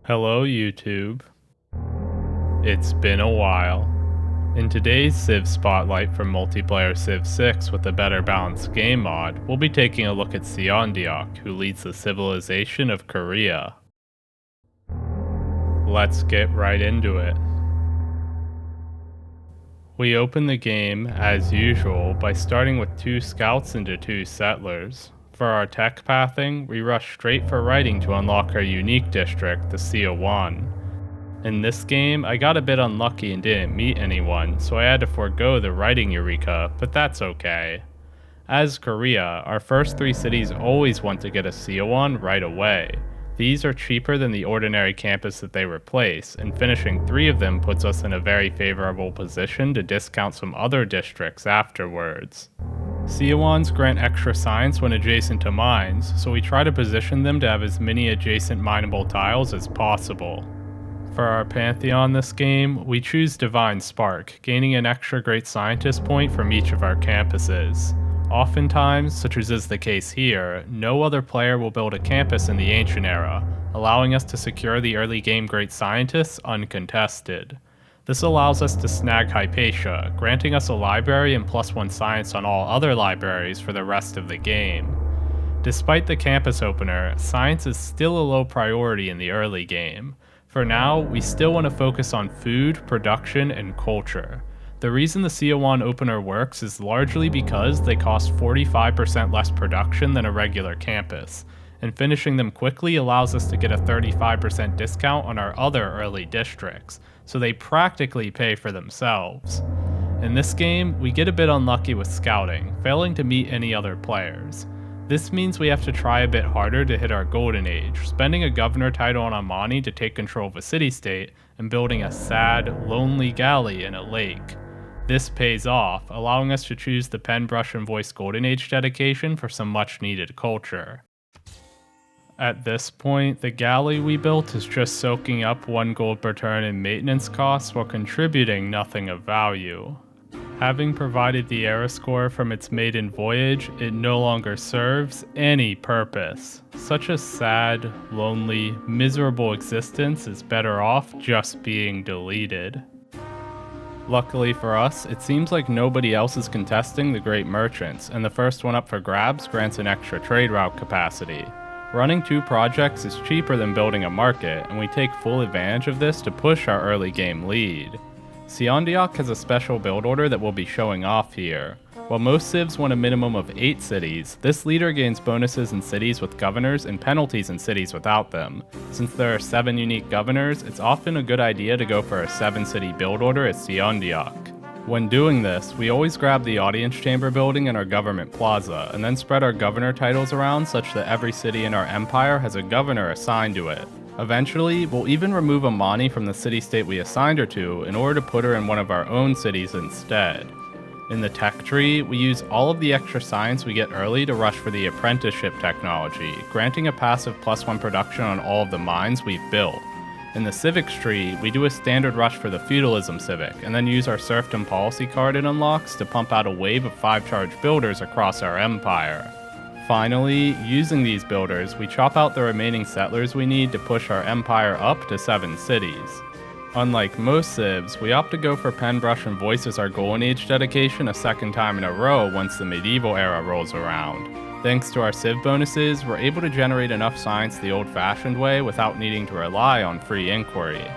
Hello YouTube. It's been a while. In today's Civ Spotlight for multiplayer Civ 6 with a better balanced game mod, we'll be taking a look at Seondeok, who leads the civilization of Korea. Let's get right into it. We open the game, as usual, by starting with 2 scouts into 2 settlers. For our tech pathing, we rush straight for writing to unlock our unique district, the Seowan. In this game, I got a bit unlucky and didn't meet anyone, so I had to forego the writing Eureka, but that's okay. As Korea, our first 3 cities always want to get a Seowan right away. These are cheaper than the ordinary campus that they replace, and finishing 3 of them puts us in a very favorable position to discount some other districts afterwards. Seowans grant extra science when adjacent to mines, so we try to position them to have as many adjacent mineable tiles as possible. For our Pantheon this game, we choose Divine Spark, gaining an extra Great Scientist point from each of our campuses. Oftentimes, such as is the case here, no other player will build a campus in the Ancient Era, allowing us to secure the early game Great Scientists uncontested. This allows us to snag Hypatia, granting us a library and +1 science on all other libraries for the rest of the game. Despite the campus opener, science is still a low priority in the early game. For now, we still want to focus on food, production, and culture. The reason the Seowan opener works is largely because they cost 45% less production than a regular campus, and finishing them quickly allows us to get a 35% discount on our other early districts, so they practically pay for themselves. In this game, we get a bit unlucky with scouting, failing to meet any other players. This means we have to try a bit harder to hit our golden age, spending a governor title on Amani to take control of a city-state, and building a sad, lonely galley in a lake. This pays off, allowing us to choose the pen, brush, and voice golden age dedication for some much needed culture. At this point, the galley we built is just soaking up 1 gold per turn in maintenance costs while contributing nothing of value. Having provided the era score from its maiden voyage, it no longer serves any purpose. Such a sad, lonely, miserable existence is better off just being deleted. Luckily for us, it seems like nobody else is contesting the Great Merchants, and the first one up for grabs grants an extra trade route capacity. Running 2 projects is cheaper than building a market, and we take full advantage of this to push our early game lead. Seondeok has a special build order that we'll be showing off here. While most civs want a minimum of 8 cities, this leader gains bonuses in cities with governors and penalties in cities without them. Since there are 7 unique governors, it's often a good idea to go for a 7-city build order at Seondeok. When doing this, we always grab the audience chamber building in our government plaza, and then spread our governor titles around such that every city in our empire has a governor assigned to it. Eventually, we'll even remove Amani from the city-state we assigned her to in order to put her in one of our own cities instead. In the tech tree, we use all of the extra science we get early to rush for the apprenticeship technology, granting a passive +1 production on all of the mines we've built. In the civics tree, we do a standard rush for the feudalism civic, and then use our serfdom policy card it unlocks to pump out a wave of 5-charge builders across our empire. Finally, using these builders, we chop out the remaining settlers we need to push our empire up to 7 cities. Unlike most civs, we opt to go for pen, brush, and voice as our golden age dedication a second time in a row once the medieval era rolls around. Thanks to our civ bonuses, we're able to generate enough science the old-fashioned way without needing to rely on free inquiry.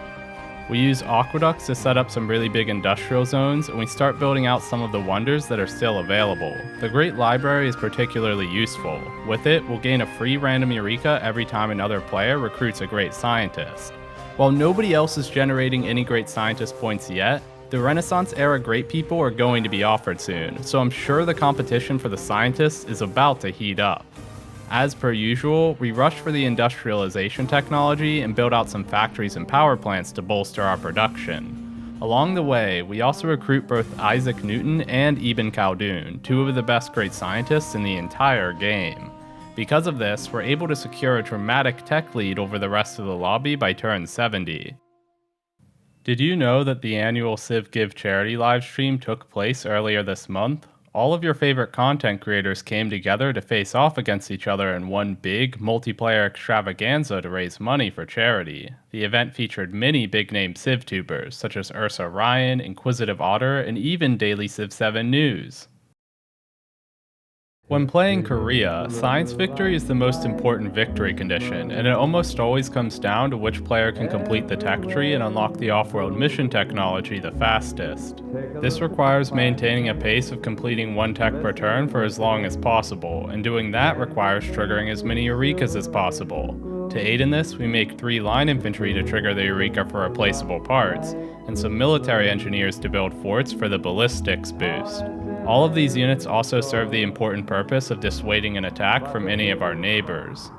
We use aqueducts to set up some really big industrial zones, and we start building out some of the wonders that are still available. The Great Library is particularly useful. With it, we'll gain a free random Eureka every time another player recruits a Great Scientist. While nobody else is generating any Great Scientist points yet, the Renaissance era great people are going to be offered soon, so I'm sure the competition for the scientists is about to heat up. As per usual, we rush for the industrialization technology and build out some factories and power plants to bolster our production. Along the way, we also recruit both Isaac Newton and Ibn Khaldun, 2 of the best great scientists in the entire game. Because of this, we're able to secure a dramatic tech lead over the rest of the lobby by turn 70. Did you know that the annual Civ Give charity livestream took place earlier this month? All of your favorite content creators came together to face off against each other in one big, multiplayer extravaganza to raise money for charity. The event featured many big-name CivTubers, such as Ursa Ryan, Inquisitive Otter, and even Daily Civ 7 News. When playing Korea, science victory is the most important victory condition, and it almost always comes down to which player can complete the tech tree and unlock the off-world mission technology the fastest. This requires maintaining a pace of completing one tech per turn for as long as possible, and doing that requires triggering as many Eurekas as possible. To aid in this, we make 3 line infantry to trigger the Eureka for replaceable parts, and some military engineers to build forts for the ballistics boost. All of these units also serve the important purpose of dissuading an attack from any of our neighbors.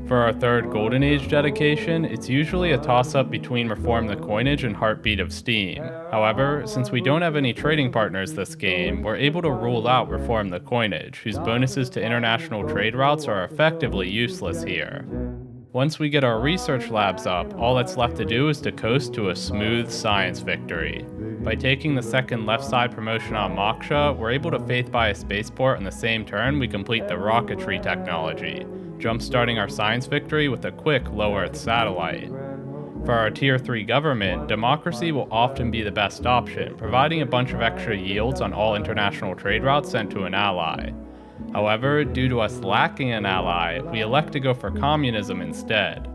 For our third Golden Age dedication, it's usually a toss-up between Reform the Coinage and Heartbeat of Steam. However, since we don't have any trading partners this game, we're able to rule out Reform the Coinage, whose bonuses to international trade routes are effectively useless here. Once we get our research labs up, all that's left to do is to coast to a smooth science victory. By taking the second left side promotion on Moksha, we're able to faith buy a spaceport on the same turn we complete the rocketry technology, jump-starting our science victory with a quick low Earth satellite. For our Tier 3 government, democracy will often be the best option, providing a bunch of extra yields on all international trade routes sent to an ally. However, due to us lacking an ally, we elect to go for communism instead.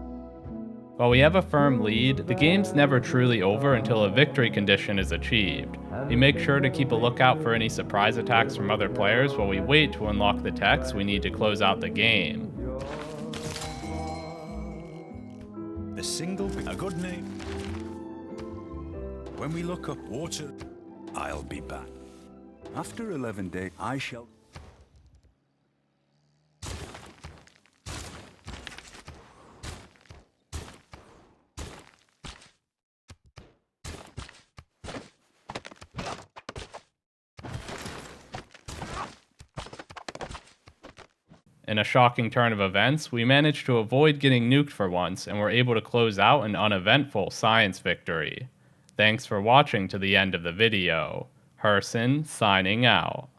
While we have a firm lead, the game's never truly over until a victory condition is achieved. We make sure to keep a lookout for any surprise attacks from other players while we wait to unlock the techs we need to close out the game. A good name. When we look up water, I'll be back. After 11 days, I shall... In a shocking turn of events, we managed to avoid getting nuked for once and were able to close out an uneventful science victory. Thanks for watching to the end of the video. Herson signing out.